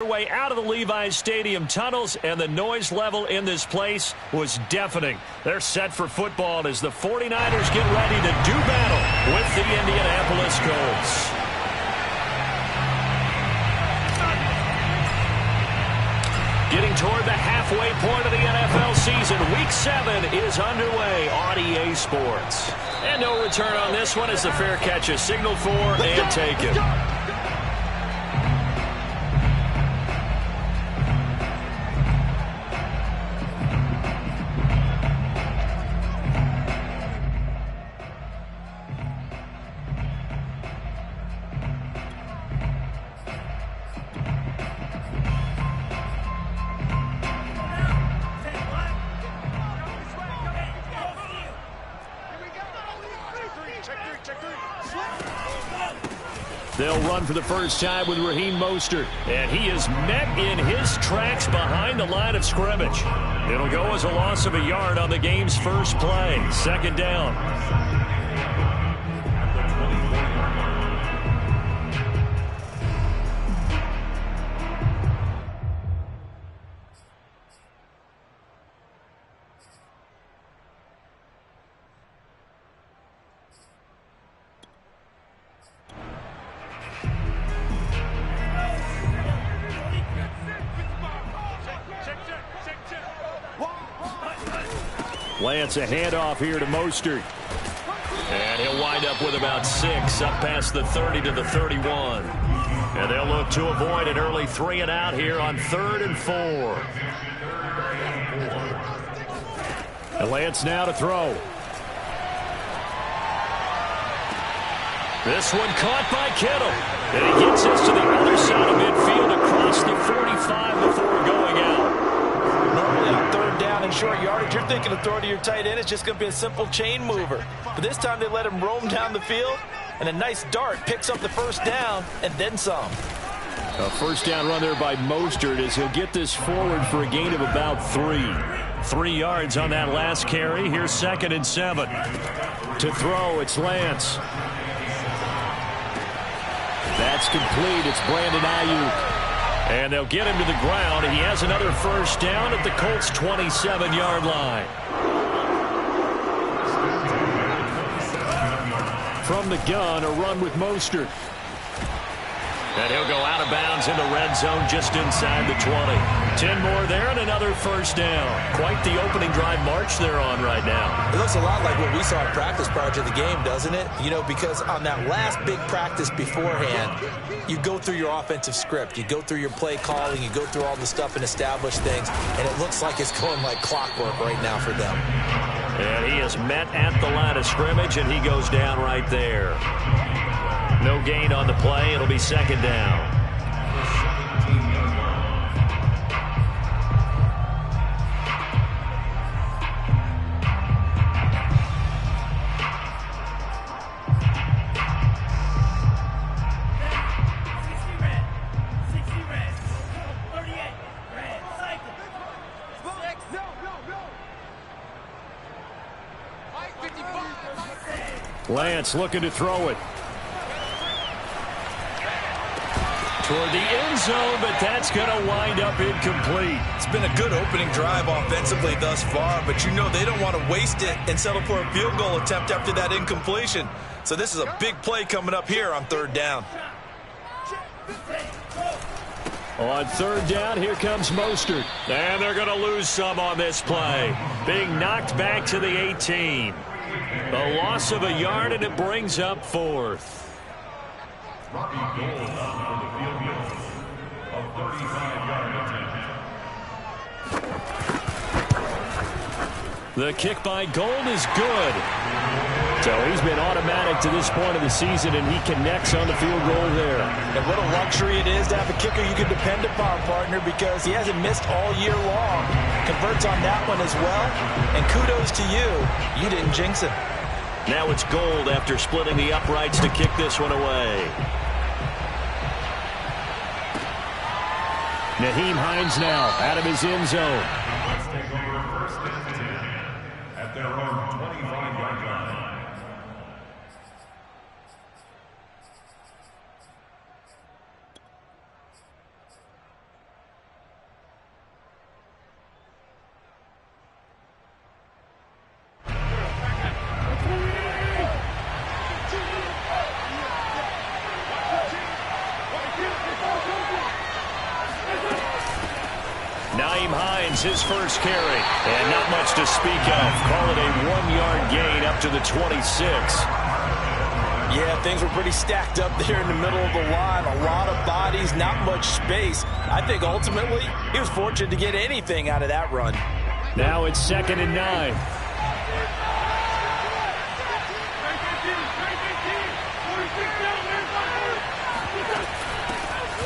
Way out of the Levi's Stadium tunnels, and the noise level in this place was deafening. They're set for football as the 49ers get ready to do battle with the Indianapolis Colts. Getting toward the halfway point of the NFL season, Week 7 is underway on EA Sports. And no return on this one as the fair catch is signaled for and taken. They'll run for the first time with Raheem Mostert, and he is met in his tracks behind the line of scrimmage. It'll go as a loss of a yard on the game's first play. Second down. Lance, a handoff here to Mostert. And he'll wind up with about 6, up past the 30 to the 31. And they'll look to avoid an early 3 and out here on 3rd and 4. And Lance now to throw. This one caught by Kittle. And he gets us to the other side of midfield across the 45 before going out. Normally on 3rd down and short yardage, you're thinking of throwing to your tight end. It's just going to be a simple chain mover. But this time they let him roam down the field, and a nice dart picks up the first down and then some. A first down run there by Mostert as he'll get this forward for a gain of about 3. 3 yards on that last carry. Here's 2nd and 7. To throw, it's Lance. That's complete. It's Brandon Ayuk. And they'll get him to the ground. He has another first down at the Colts' 27-yard line. From the gun, a run with Mostert. And he'll go out of bounds in the red zone just inside the 20. 10 more there and another first down. Quite the opening drive march they're on right now. It looks a lot like what we saw in practice prior to the game, doesn't it? You know, because on that last big practice beforehand, you go through your offensive script. You go through your play calling. You go through all the stuff and establish things. And it looks like it's going like clockwork right now for them. And he is met at the line of scrimmage, and he goes down right there. No gain on the play. It'll be 2nd down. Lance looking to throw it. Toward the end zone, but that's going to wind up incomplete. It's been a good opening drive offensively thus far, but you know they don't want to waste it and settle for a field goal attempt after that incompletion. So this is a big play coming up here on 3rd down. On 3rd down, here comes Mostert. And they're going to lose some on this play. Being knocked back to the 18. A loss of a yard, and it brings up 4th. The kick by Gold is good. So he's been automatic to this point of the season, and he connects on the field goal there. And what a luxury it is to have a kicker you can depend upon, partner, because he hasn't missed all year long. Converts on that one as well, and kudos to you. You didn't jinx it. Now it's Gold after splitting the uprights to kick this one away. Nyheim Hines now out of his end zone. At their own 25-yard line. Nyheim Hines, his first carry. And not much to speak of. Call it a 1-yard gain up to the 26. Yeah, things were pretty stacked up there in the middle of the line. A lot of bodies, not much space. I think ultimately he was fortunate to get anything out of that run. Now it's 2nd and 9.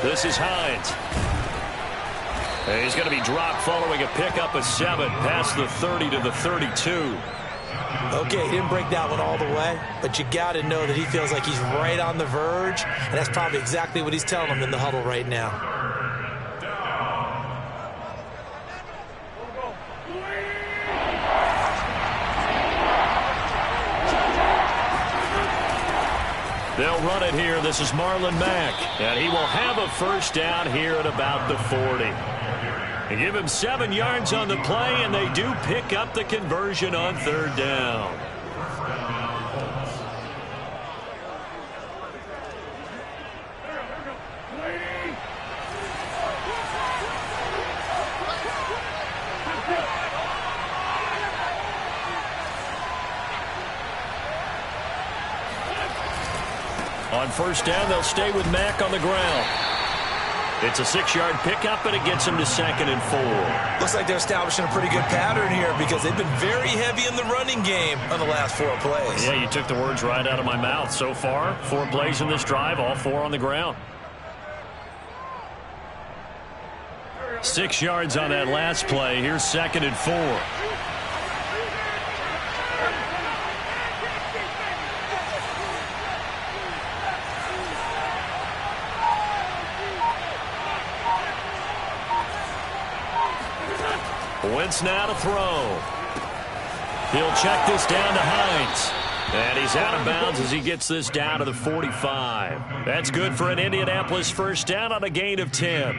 This is Hines. He's going to be dropped following a pickup of 7 past the 30 to the 32. Okay, he didn't break that one all the way, but you got to know that he feels like he's right on the verge, and that's probably exactly what he's telling them in the huddle right now. They'll run it here. This is Marlon Mack, and he will have a first down here at about the 40. They give him 7 yards on the play, and they do pick up the conversion on 3rd down. On 1st down, they'll stay with Mack on the ground. It's a 6-yard pickup, and it gets him to 2nd and 4. Looks like they're establishing a pretty good pattern here because they've been very heavy in the running game on the last 4 plays. Yeah, you took the words right out of my mouth. So far, 4 plays in this drive, all 4 on the ground. 6 yards on that last play. Here's 2nd and 4. Wentz now to throw. He'll check this down to Hines. And he's out of bounds as he gets this down to the 45. That's good for an Indianapolis first down on a gain of 10.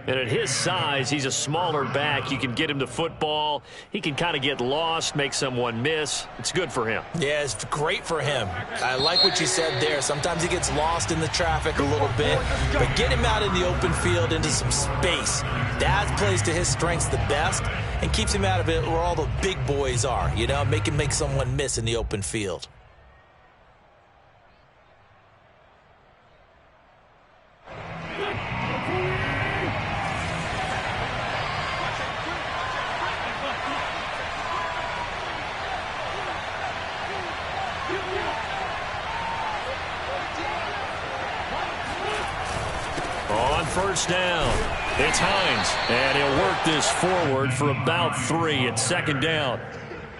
And at his size, he's a smaller back. You can get him to football. He can kind of get lost, make someone miss. It's good for him. Yeah, it's great for him. I like what you said there. Sometimes he gets lost in the traffic a little bit. But get him out in the open field into some space. That plays to his strengths the best and keeps him out of it where all the big boys are. You know, make him make someone miss in the open field. On 1st down, it's Hines, and he'll work this forward for about 3 at 2nd down.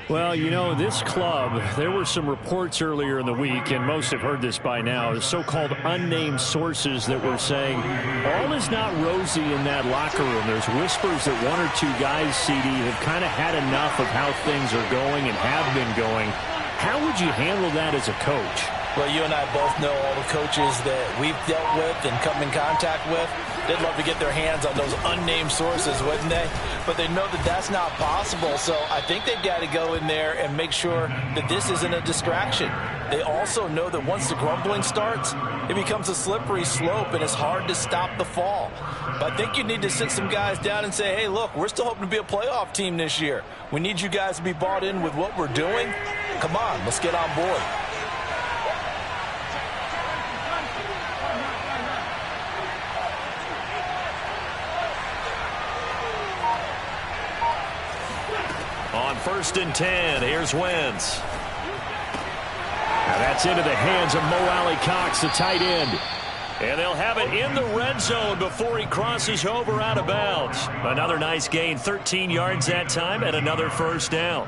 Well, you know, this club, there were some reports earlier in the week, and most have heard this by now, the so-called unnamed sources that were saying all is not rosy in that locker room. There's whispers that 1 or 2 guys, CD, have kind of had enough of how things are going and have been going. How would you handle that as a coach? Well, you and I both know all the coaches that we've dealt with and come in contact with. They'd love to get their hands on those unnamed sources, wouldn't they? But they know that that's not possible, so I think they've got to go in there and make sure that this isn't a distraction. They also know that once the grumbling starts, it becomes a slippery slope, and it's hard to stop the fall. But I think you need to sit some guys down and say, hey, look, we're still hoping to be a playoff team this year. We need you guys to be bought in with what we're doing. Come on, let's get on board. On 1st and 10, here's Wentz. Now that's into the hands of Mo Alley-Cox, the tight end. And they'll have it in the red zone before he crosses over out of bounds. Another nice gain, 13 yards that time, and another first down.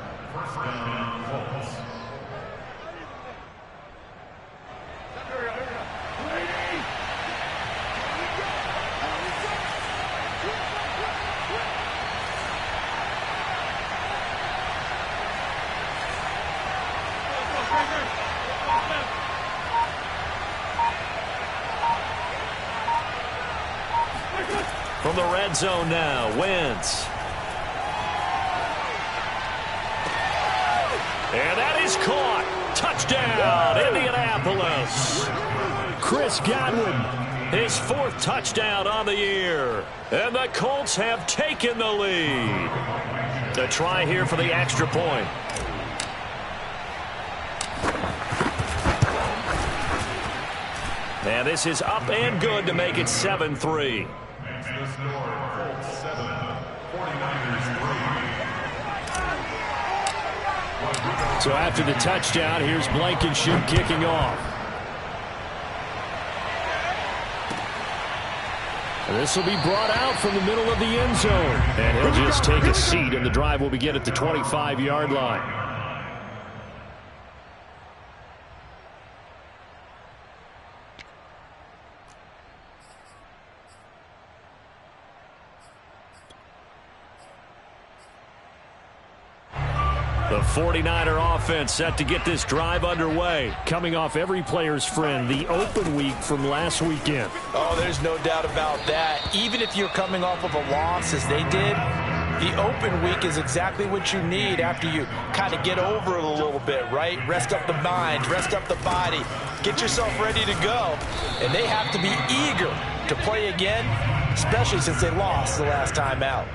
From the red zone now, Wentz. And that is caught. Touchdown, Indianapolis. Chris Godwin. His 4th touchdown on the year. And the Colts have taken the lead. The try here for the extra point. And this is up and good to make it 7-3. So after the touchdown, here's Blankenship kicking off. This will be brought out from the middle of the end zone. And he'll just take a seat, and the drive will begin at the 25-yard line. The 49er offense set to get this drive underway. Coming off every player's friend, the open week from last weekend. Oh, there's no doubt about that. Even if you're coming off of a loss as they did, the open week is exactly what you need after you kind of get over it a little bit, right? Rest up the mind, rest up the body, get yourself ready to go. And they have to be eager to play again, especially since they lost the last time out.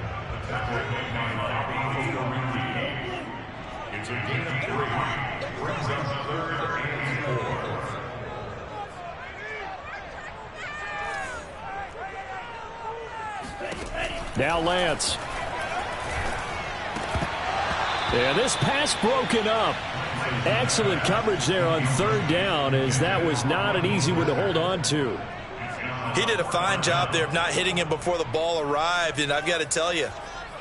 It's a gain of 3. Brings up 3rd and 4. Now Lance. And this pass broken up. Excellent coverage there on 3rd down, as that was not an easy one to hold on to. He did a fine job there of not hitting him before the ball arrived, and I've got to tell you,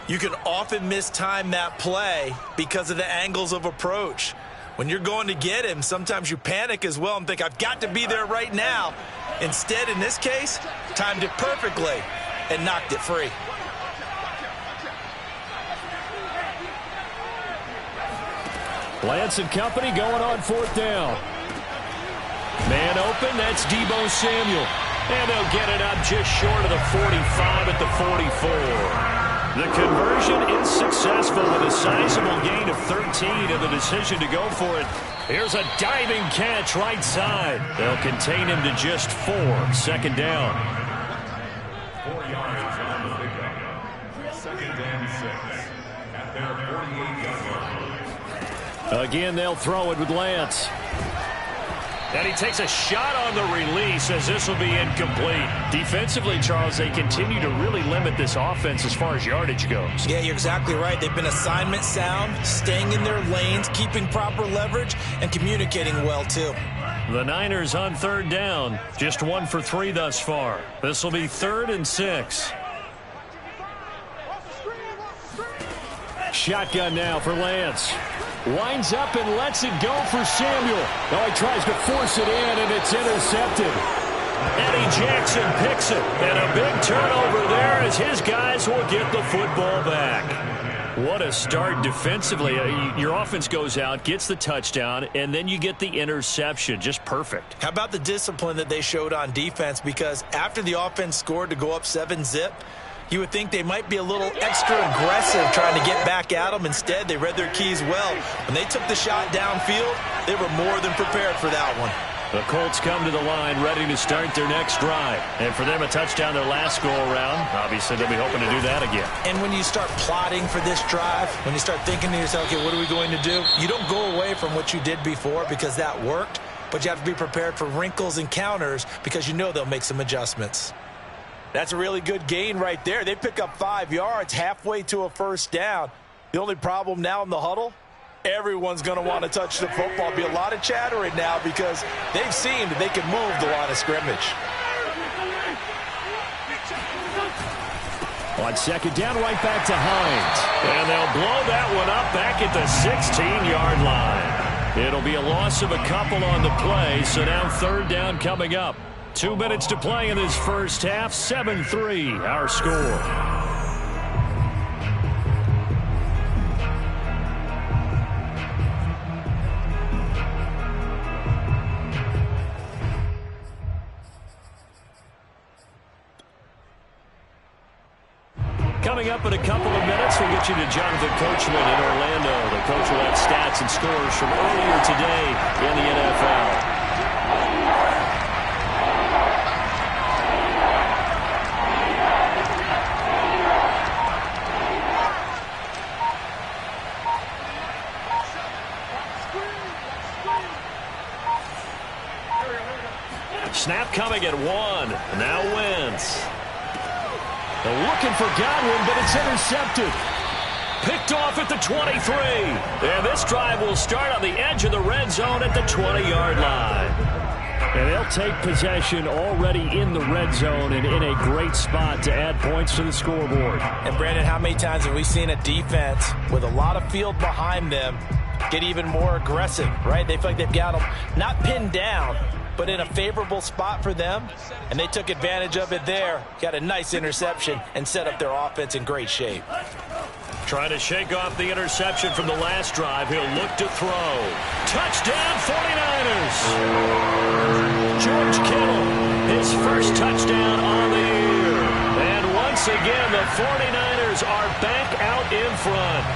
you can often mistime that play because of the angles of approach. When you're going to get him, sometimes you panic as well and think, I've got to be there right now. Instead, in this case, timed it perfectly and knocked it free. Lance and company going on 4th down. Man open, that's Deebo Samuel. And they'll get it up just short of the 45 at the 44. The conversion is successful with a sizable gain of 13 and the decision to go for it. Here's a diving catch right side. They'll contain him to just 4. 2nd down. 4 yards on the pickup. 2nd and 6. At their 48-yard line. Again, they'll throw it with Lance. And he takes a shot on the release as this will be incomplete. Defensively, Charles, they continue to really limit this offense as far as yardage goes. Yeah, you're exactly right. They've been assignment sound, staying in their lanes, keeping proper leverage, and communicating well, too. The Niners on 3rd down. Just 1 for 3 thus far. This will be 3rd and 6. Shotgun now for Lance. Winds up and lets it go for Samuel. Oh, he tries to force it in, and it's intercepted. Eddie Jackson picks it. And a big turnover there as his guys will get the football back. What a start defensively. Your offense goes out, gets the touchdown, and then you get the interception. Just perfect. How about the discipline that they showed on defense? Because after the offense scored to go up 7-zip, you would think they might be a little extra aggressive trying to get back at them. Instead, they read their keys well. When they took the shot downfield, they were more than prepared for that one. The Colts come to the line ready to start their next drive. And for them, a touchdown their last go-around. Obviously, they'll be hoping to do that again. And when you start plotting for this drive, when you start thinking to yourself, okay, what are we going to do? You don't go away from what you did before because that worked, but you have to be prepared for wrinkles and counters because you know they'll make some adjustments. That's a really good gain right there. They pick up 5 yards halfway to a 1st down. The only problem now in the huddle, everyone's going to want to touch the football. Be a lot of chattering now because they've seen that they can move the line of scrimmage. On 2nd down, right back to Hines. And they'll blow that one up back at the 16-yard line. It'll be a loss of a couple on the play, so now 3rd down coming up. 2 minutes to play in this first half. 7-3, our score. Coming up in a couple of minutes, we'll get you to Jonathan Coachman in Orlando. The coach will have stats and scores from earlier today in the NFL. Snap coming at 1. Now Wentz. They're looking for Godwin, but it's intercepted. Picked off at the 23. And this drive will start on the edge of the red zone at the 20-yard line. And they'll take possession already in the red zone and in a great spot to add points to the scoreboard. And, Brandon, how many times have we seen a defense with a lot of field behind them get even more aggressive, right? They feel like they've got them not pinned down, but in a favorable spot for them, and they took advantage of it there. Got a nice interception and set up their offense in great shape. Trying to shake off the interception from the last drive. He'll look to throw. Touchdown, 49ers! George Kittle, his first touchdown on the year. And once again, the 49ers are back out in front.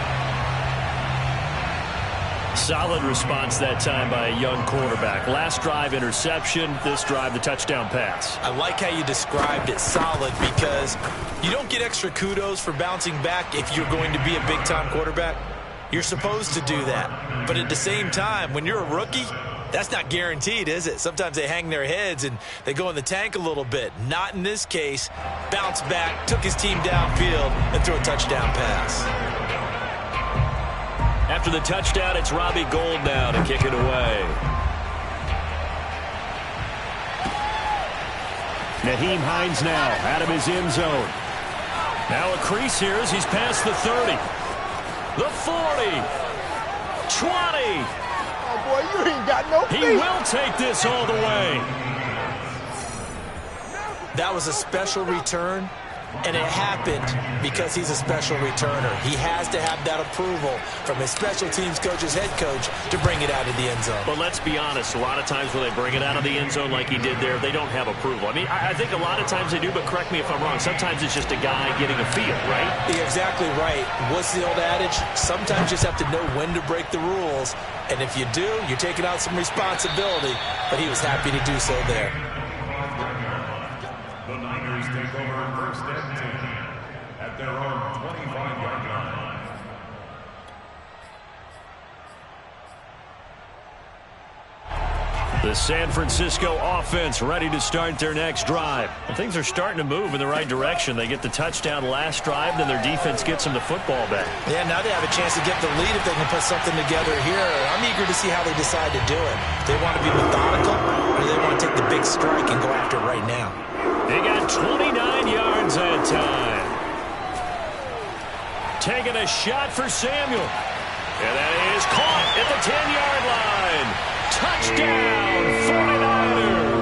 Solid response that time by a young quarterback. Last drive, interception. This drive, the touchdown pass. I like how you described it, solid, because you don't get extra kudos for bouncing back if you're going to be a big-time quarterback. You're supposed to do that. But at the same time, when you're a rookie, that's not guaranteed, is it? Sometimes they hang their heads and they go in the tank a little bit. Not in this case. Bounced back, took his team downfield, and threw a touchdown pass. After the touchdown, it's Robbie Gould now to kick it away. Nyheim Hines now out of his end zone. Now a crease here as he's past the 30. The 40. 20. Oh, boy, you ain't got no feet. He will take this all the way. That was a special return, and it happened because he's a special returner. He has to have that approval from his special teams coach's head coach to bring it out of the end zone. But let's be honest, a lot of times when they bring it out of the end zone like he did there, they don't have approval. I mean, I think a lot of times they do, but correct me if I'm wrong. Sometimes it's just a guy getting a feel, right? You're exactly right. What's the old adage? Sometimes you just have to know when to break the rules, and if you do, you're taking out some responsibility, but he was happy to do so there. The Niners take over first and 10 at their own 25-yard line. The San Francisco offense ready to start their next drive. And things are starting to move in the right direction. They get the touchdown last drive, then their defense gets them the football back. Yeah, now they have a chance to get the lead if they can put something together here. I'm eager to see how they decide to do it. They want to be methodical, or they want to take the big strike and go after it right now. They got 29 yards that time. Taking a shot for Samuel. And that is caught at the 10-yard line. Touchdown,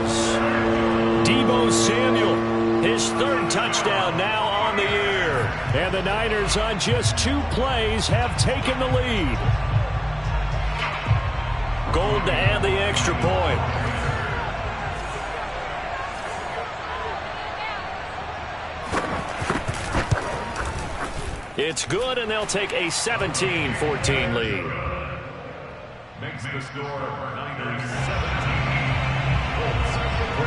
49ers. Deebo Samuel, his third touchdown now on the year. And the Niners on just 2 plays have taken the lead. Gould to add the extra point. It's good, and they'll take a 17-14 lead. Makes the score Niners 17, Colts 14.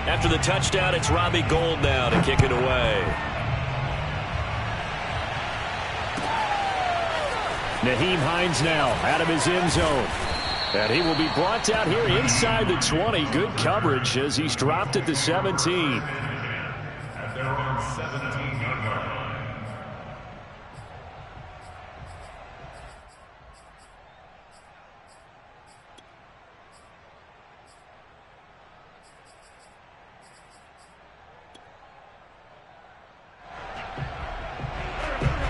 After the touchdown, it's Robbie Gould now to kick it away. Nyheim Hines now out of his end zone. And he will be brought down here inside the 20. Good coverage as he's dropped at the 17. At their own 17-yard line.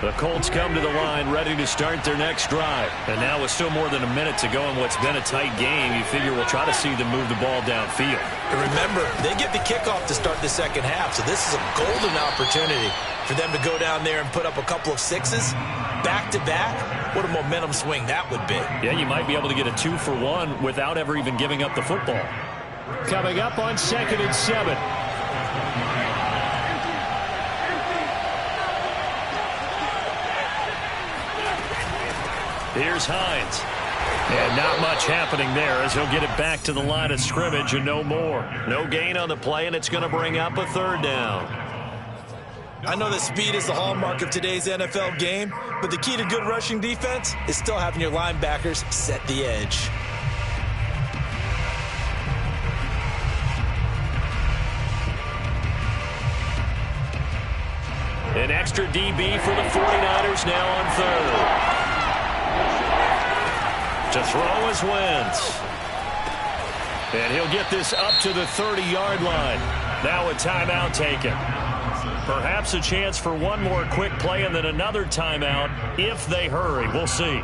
The Colts come to the line ready to start their next drive. And now with still more than a minute to go in what's been a tight game, you figure we'll try to see them move the ball downfield. And remember, they get the kickoff to start the second half, so this is a golden opportunity for them to go down there and put up a couple of sixes back-to-back. What a momentum swing that would be. Yeah, you might be able to get a 2-for-1 without ever even giving up the football. Coming up on 2nd and 7. Here's Hines. And not much happening there as he'll get it back to the line of scrimmage and no more. No gain on the play, and it's going to bring up a 3rd down. I know that speed is the hallmark of today's NFL game, but the key to good rushing defense is still having your linebackers set the edge. An extra DB for the 49ers now on third. To throw is Wentz. And he'll get this up to the 30-yard line. Now a timeout taken. Perhaps a chance for one more quick play and then another timeout if they hurry. We'll see.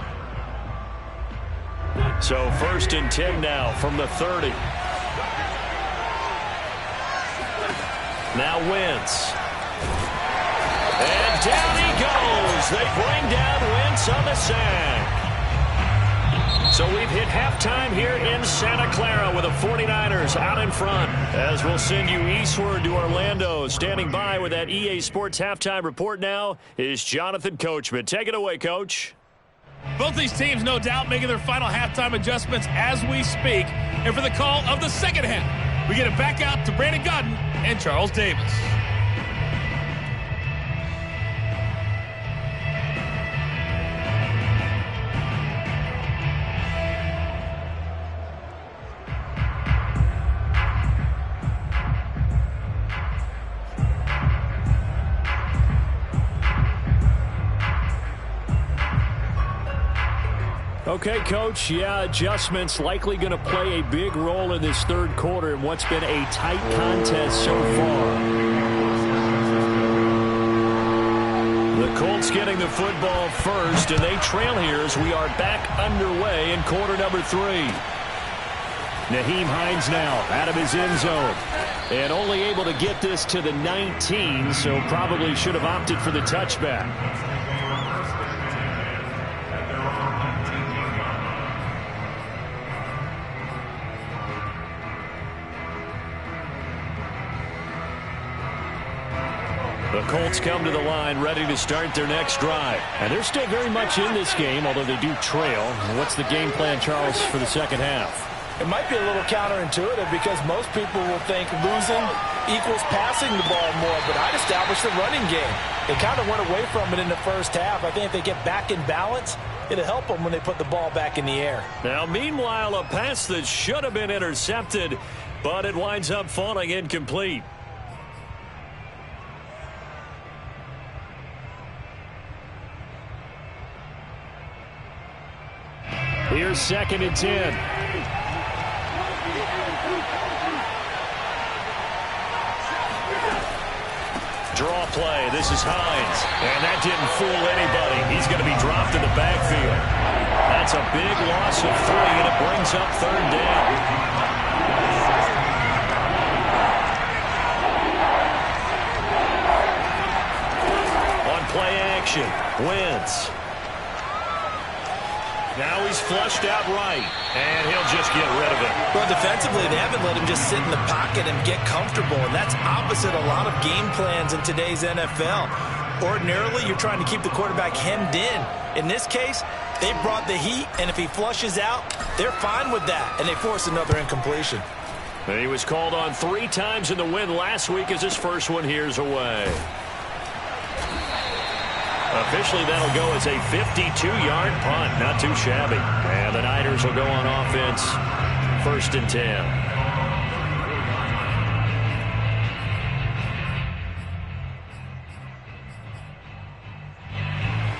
So 1st and 10 now from the 30. Now Wentz. And down he goes. They bring down Wentz on the sack. So we've hit halftime here in Santa Clara with the 49ers out in front. As we'll send you eastward to Orlando. Standing by with that EA Sports halftime report now is Jonathan Coachman. Take it away, Coach. Both these teams, no doubt, making their final halftime adjustments as we speak. And for the call of the second half, we get it back out to Brandon Gaudin and Charles Davis. Okay, Coach, yeah, adjustments likely going to play a big role in this third quarter in what's been a tight contest so far. The Colts getting the football first, and they trail here as we are back underway in quarter number 3. Nyheim Hines now out of his end zone. And only able to get this to the 19, so probably should have opted for the touchback. The Colts come to the line ready to start their next drive. And they're still very much in this game, although they do trail. What's the game plan, Charles, for the second half? It might be a little counterintuitive because most people will think losing equals passing the ball more, but I'd establish the running game. They kind of went away from it in the first half. I think if they get back in balance, it'll help them when they put the ball back in the air. Now, meanwhile, a pass that should have been intercepted, but it winds up falling incomplete. Here's 2nd and 10. Draw play. This is Hines. And that didn't fool anybody. He's going to be dropped in the backfield. That's a big loss of 3, and it brings up 3rd down. On play action, Wentz. Now he's flushed out right, and he'll just get rid of it. Well, defensively, they haven't let him just sit in the pocket and get comfortable, and that's opposite a lot of game plans in today's NFL. Ordinarily, you're trying to keep the quarterback hemmed in. In this case, they brought the heat, and if he flushes out, they're fine with that, and they force another incompletion. And he was called on 3 times in the win last week as his first one here's away. Officially, that'll go as a 52-yard punt. Not too shabby. And the Niners will go on offense. 1st and 10.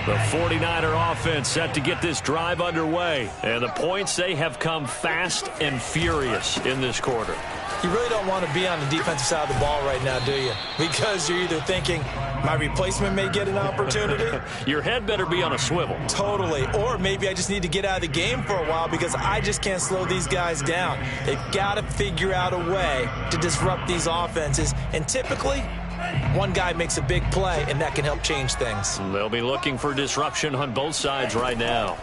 The 49er offense set to get this drive underway. And the points, they have come fast and furious in this quarter. You really don't want to be on the defensive side of the ball right now, do you? Because you're either thinking, my replacement may get an opportunity. Your head better be on a swivel. Totally. Or maybe I just need to get out of the game for a while because I just can't slow these guys down. They've got to figure out a way to disrupt these offenses. And typically, one guy makes a big play, and that can help change things. They'll be looking for disruption on both sides right now.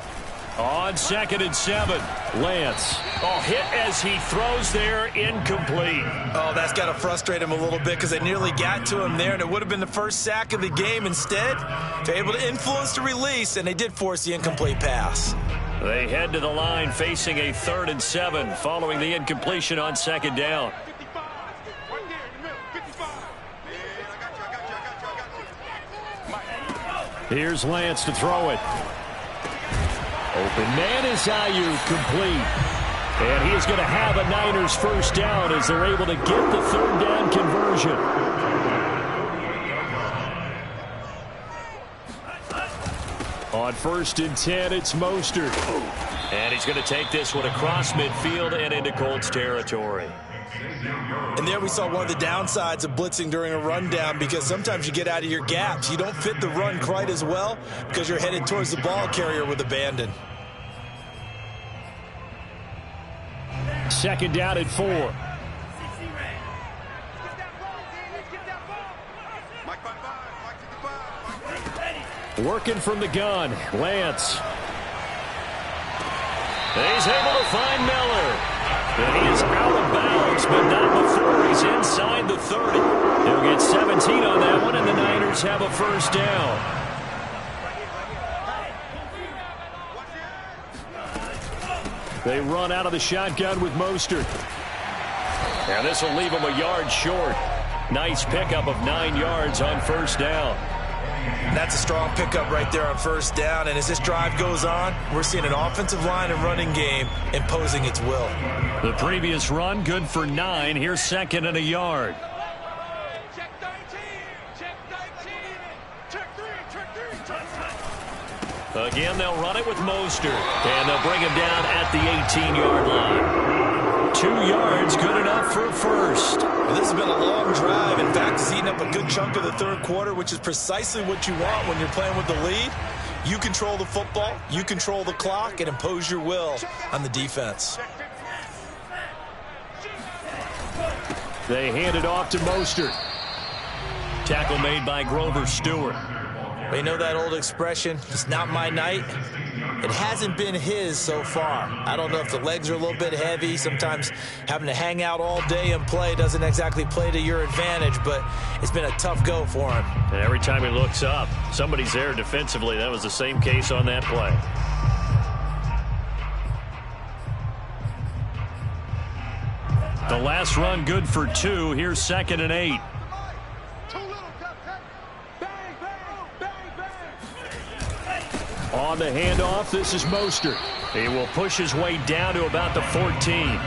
On 2nd and 7, Lance. Oh, hit as he throws there, incomplete. Oh, that's got to frustrate him a little bit because they nearly got to him there, and it would have been the first sack of the game. Instead, they're able to influence the release, and they did force the incomplete pass. They head to the line facing a 3rd and 7 following the incompletion on 2nd down. Here's Lance to throw it. Open man is Ayuk, complete. And he is going to have a Niners first down as they're able to get the third down conversion. On 1st and 10, it's Mostert. And he's going to take this one across midfield and into Colts territory. And there we saw one of the downsides of blitzing during a rundown, because sometimes you get out of your gaps. You don't fit the run quite as well because you're headed towards the ball carrier with abandon. 2nd down at 4. Working from the gun, Lance. He's able to find Miller. And he is out of bounds, but not before he's inside the 30. They'll get 17 on that one, and the Niners have a first down. They run out of the shotgun with Mostert. And this will leave him a yard short. Nice pickup of 9 yards on 1st down. That's a strong pickup right there on 1st down. And as this drive goes on, we're seeing an offensive line and running game imposing its will. The previous run, good for 9. Here's 2nd and a yard. Check 19. Check 19. Check 3. Again, they'll run it with Mostert. And they'll bring him down at the 18-yard line. 2 yards, good enough for a first. Well, this has been a long drive. In fact, it's eaten up a good chunk of the 3rd quarter, which is precisely what you want when you're playing with the lead. You control the football, you control the clock, and impose your will on the defense. They hand it off to Mostert. Tackle made by Grover Stewart. You know that old expression, it's not my night? It hasn't been his so far. I don't know if the legs are a little bit heavy. Sometimes having to hang out all day and play doesn't exactly play to your advantage, but it's been a tough go for him. And every time he looks up, somebody's there defensively. That was the same case on that play. The last run good for 2. Here's 2nd and 8. On the handoff, this is Mostert. He will push his way down to about the 14.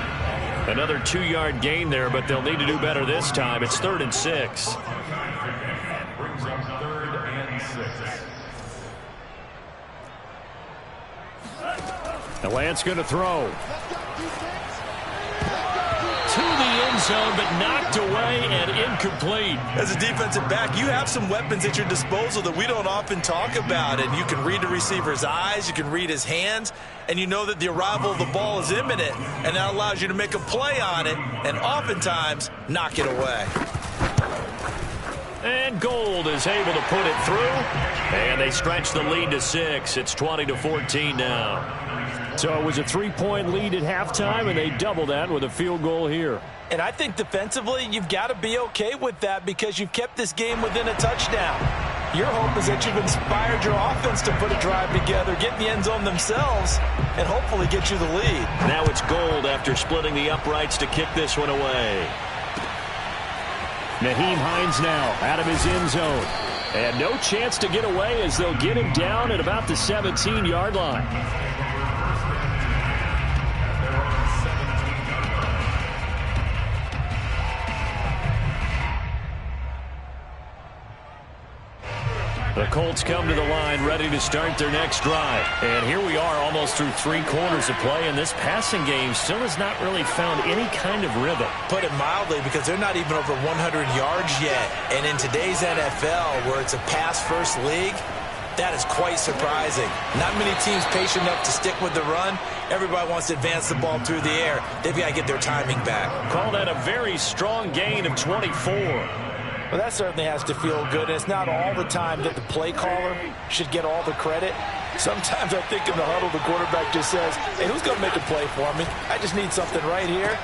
Another 2-yard gain there, but they'll need to do better this time. It's 3rd and 6. Brings up 3rd and 6. And Lance going to throw. To the end zone, but knocked away and incomplete. As a defensive back, you have some weapons at your disposal that we don't often talk about, and you can read the receiver's eyes, you can read his hands, and you know that the arrival of the ball is imminent, and that allows you to make a play on it and oftentimes knock it away. And Gold is able to put it through, and they stretch the lead to 6. It's 20-14 now. So it was a 3-point lead at halftime, and they double that with a field goal here. And I think defensively, you've got to be okay with that because you've kept this game within a touchdown. Your hope is that you've inspired your offense to put a drive together, get in the end zone themselves, and hopefully get you the lead. Now it's Gold after splitting the uprights to kick this one away. Nyheim Hines now out of his end zone. And no chance to get away as they'll get him down at about the 17-yard line. The Colts come to the line ready to start their next drive. And here we are almost through 3 quarters of play, and this passing game still has not really found any kind of rhythm. Put it mildly, because they're not even over 100 yards yet. And in today's NFL, where it's a pass-first league, that is quite surprising. Not many teams patient enough to stick with the run. Everybody wants to advance the ball through the air. They've got to get their timing back. Call that a very strong gain of 24. Well, that certainly has to feel good. And it's not all the time that the play caller should get all the credit. Sometimes I think in the huddle, the quarterback just says, hey, who's going to make a play for me? I just need something right here.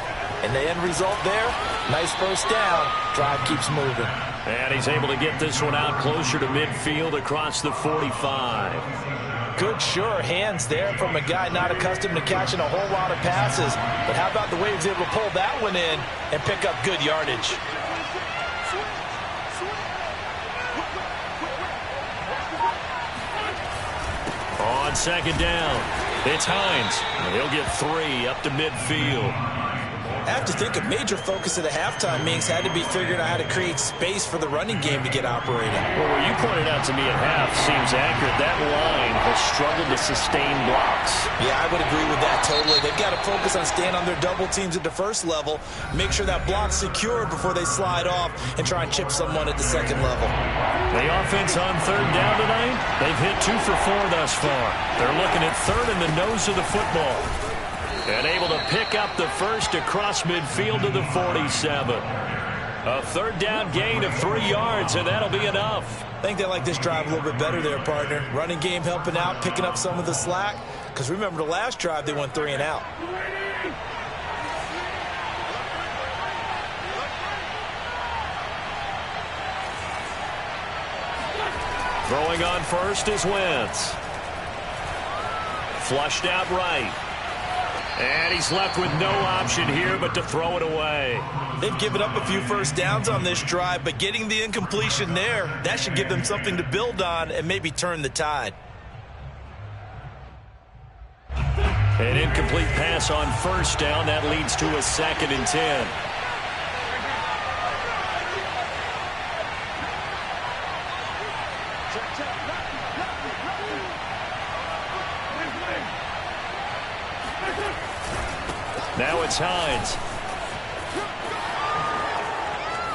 And the end result there, nice first down. Drive keeps moving. And he's able to get this one out closer to midfield across the 45. Good, sure hands there from a guy not accustomed to catching a whole lot of passes. But how about the way he was able to pull that one in and pick up good yardage? On second down, it's Hines. He'll get 3 up to midfield. I have to think a major focus of the halftime meetings had to be figuring out how to create space for the running game to get operating. Well, what you pointed out to me at half seems accurate. That line has struggled to sustain blocks. Yeah, I would agree with that totally. They've got to focus on staying on their double teams at the first level, make sure that block's secured before they slide off and try and chip someone at the second level. The offense on third down tonight, they've hit 2 for 4 thus far. They're looking at third in the nose of the football. And able to pick up the first across midfield to the 47. A third down gain of 3 yards, and that'll be enough. I think they like this drive a little bit better there, partner. Running game helping out, picking up some of the slack. Because remember the last drive, they went 3 and out. Throwing on first is Wentz. Flushed out right. And he's left with no option here but to throw it away. They've given up a few first downs on this drive, but getting the incompletion there, that should give them something to build on and maybe turn the tide. An incomplete pass on first down. That leads to a 2nd and 10. Now it's Hines.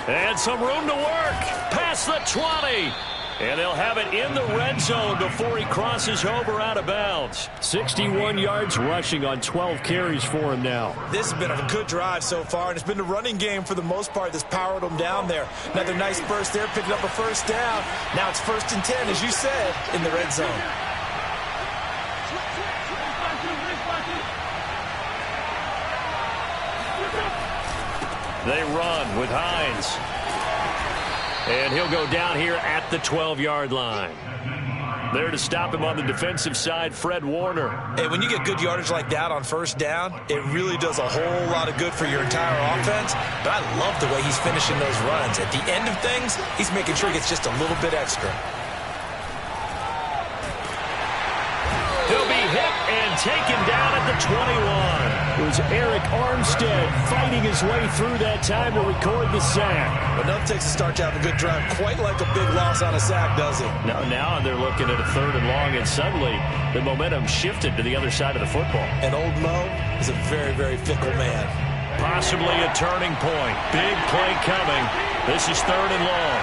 And some room to work. Past the 20. And they'll have it in the red zone before he crosses over out of bounds. 61 yards rushing on 12 carries for him now. This has been a good drive so far, and it's been the running game for the most part that's powered them down there. Another nice burst there, picking up a first down. Now it's 1st and 10, as you said, in the red zone. They run with Hines. And he'll go down here at the 12-yard line. There to stop him on the defensive side, Fred Warner. Hey, when you get good yardage like that on first down, it really does a whole lot of good for your entire offense. But I love the way he's finishing those runs. At the end of things, he's making sure he gets just a little bit extra. He'll be hit and taken down at the 21. It was Eric Armstead fighting his way through that time to record the sack. But nothing takes a start to have a good drive, quite like a big loss on a sack, does it? Now they're looking at a 3rd and long, and suddenly the momentum shifted to the other side of the football. And old Mo is a very, very fickle man. Possibly a turning point. Big play coming. This is 3rd and long.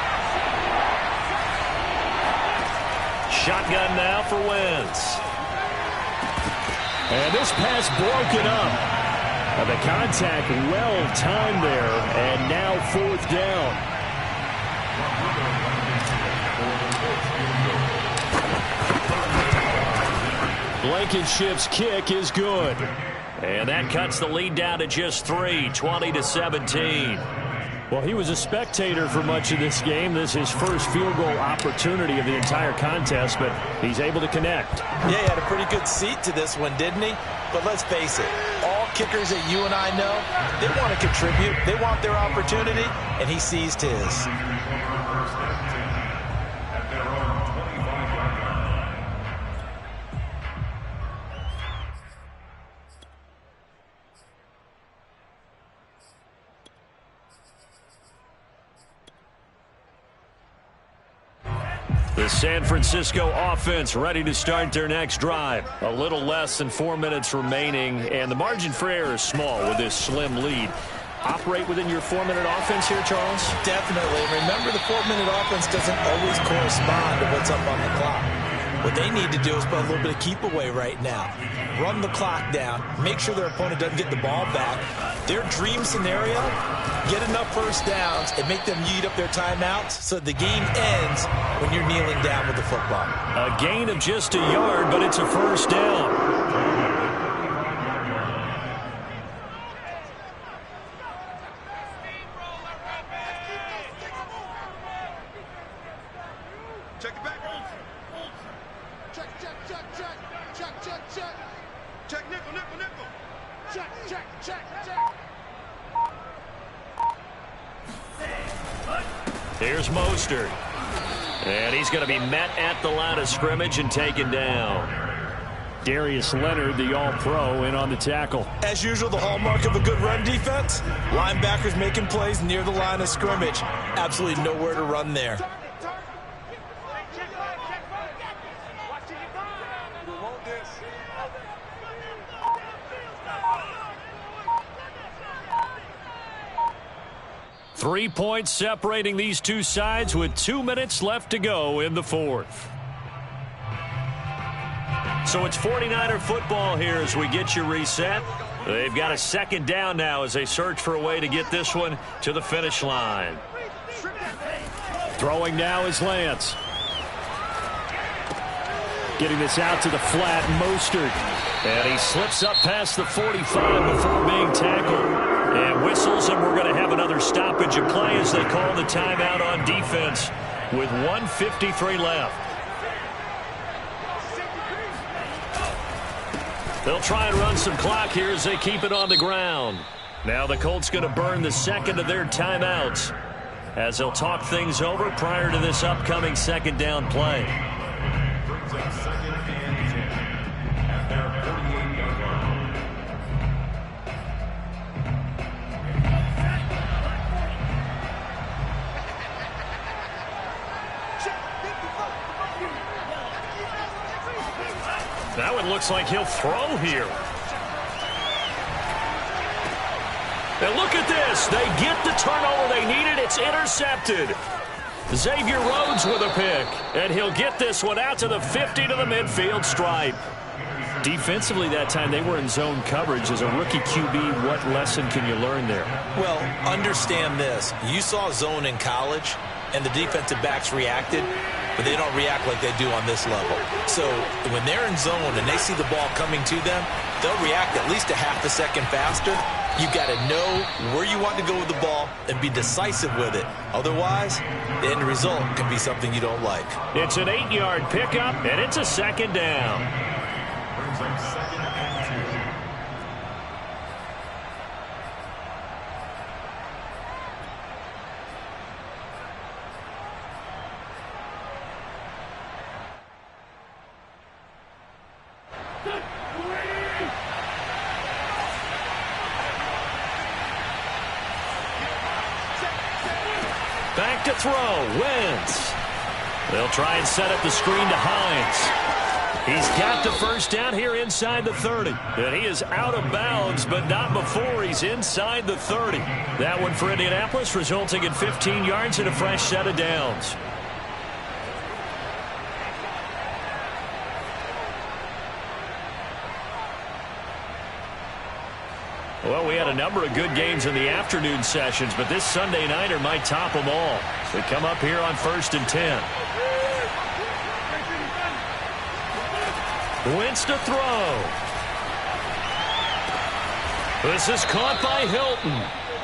Shotgun now for Wentz. And this pass broken up. The contact well timed there, and now 4th down. Blankenship's kick is good. And that cuts the lead down to just 3, 20-17. Well, he was a spectator for much of this game. This is his first field goal opportunity of the entire contest, but he's able to connect. Yeah, he had a pretty good seat to this one, didn't he? But let's face it, all kickers that you and I know, they want to contribute. They want their opportunity, and he seized his. The San Francisco offense ready to start their next drive. A little less than 4 minutes remaining, and the margin for error is small with this slim lead. Operate within your 4-minute offense here, Charles? Definitely. Remember, the 4-minute offense doesn't always correspond to what's up on the clock. What they need to do is put a little bit of keep away right now. Run the clock down. Make sure their opponent doesn't get the ball back. Their dream scenario, get enough first downs and make them eat up their timeouts so the game ends when you're kneeling down with the football. A gain of just a yard, but it's a first down. Check it back. Check. Check nickel. Check. Here's Mostert. And he's going to be met at the line of scrimmage and taken down. Darius Leonard, the All-Pro, in on the tackle. As usual, the hallmark of a good run defense, linebackers making plays near the line of scrimmage. Absolutely nowhere to run there. Three points separating these two sides with 2 minutes left to go in the fourth. So it's 49er football here as we get you reset. They've got a second down now as they search for a way to get this one to the finish line. Throwing now is Lance. Getting this out to the flat, Mostert. And he slips up past the 45 before being tackled. And whistles, and we're going to have another stoppage of play as they call the timeout on defense with 1:53 left. They'll try and run some clock here as they keep it on the ground. Now the Colts going to burn the second of their timeouts as they'll talk things over prior to this upcoming second down play. Brings up second and 10 at their 48-yard line. That one looks like he'll throw here. And look at this. They get the turnover they needed. It's intercepted. Xavier Rhodes with a pick. And he'll get this one out to the 50 to the midfield stripe. Defensively that time, they were in zone coverage. As a rookie QB, what lesson can you learn there? Well, understand this. You saw zone in college, and the defensive backs reacted, but they don't react like they do on this level. So when they're in zone and they see the ball coming to them, they'll react at least a half a second faster. You've got to know where you want to go with the ball and be decisive with it. Otherwise, the end result can be something you don't like. It's an 8-yard pickup, and it's a second down. Brings up second and 2. Back to throw, Wentz. They'll try and set up the screen to Hines. He's got the first down here inside the 30. And he is out of bounds, but not before he's inside the 30. That one for Indianapolis, resulting in 15 yards and a fresh set of downs. Well, we had a number of good games in the afternoon sessions, but this Sunday nighter might top them all. They come up here on 1st and 10. Wentz to throw. This is caught by Hilton.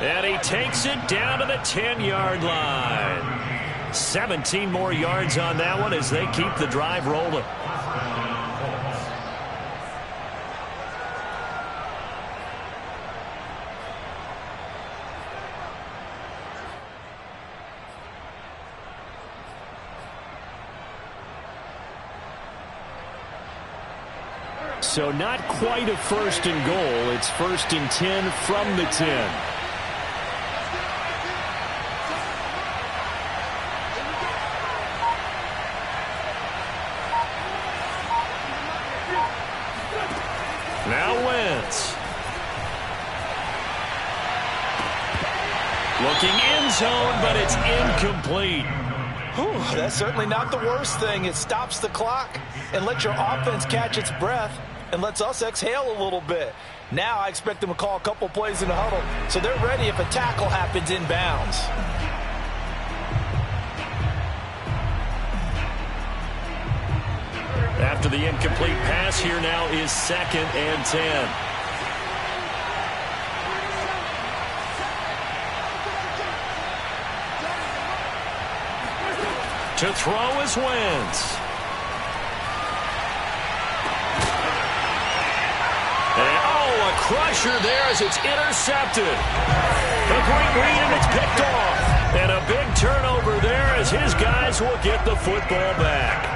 And he takes it down to the 10-yard line. 17 more yards on that one as they keep the drive rolling. So not quite a 1st and goal. It's 1st and 10 from the 10. Now Wentz. Looking in zone, but it's incomplete. Whew, that's certainly not the worst thing. It stops the clock and lets your offense catch its breath and lets us exhale a little bit. Now I expect them to call a couple plays in the huddle, so they're ready if a tackle happens inbounds. After the incomplete pass, here now is 2nd and 10. To throw is Wentz. And a crusher there as it's intercepted. A great read and it's picked off. And a big turnover there as his guys will get the football back.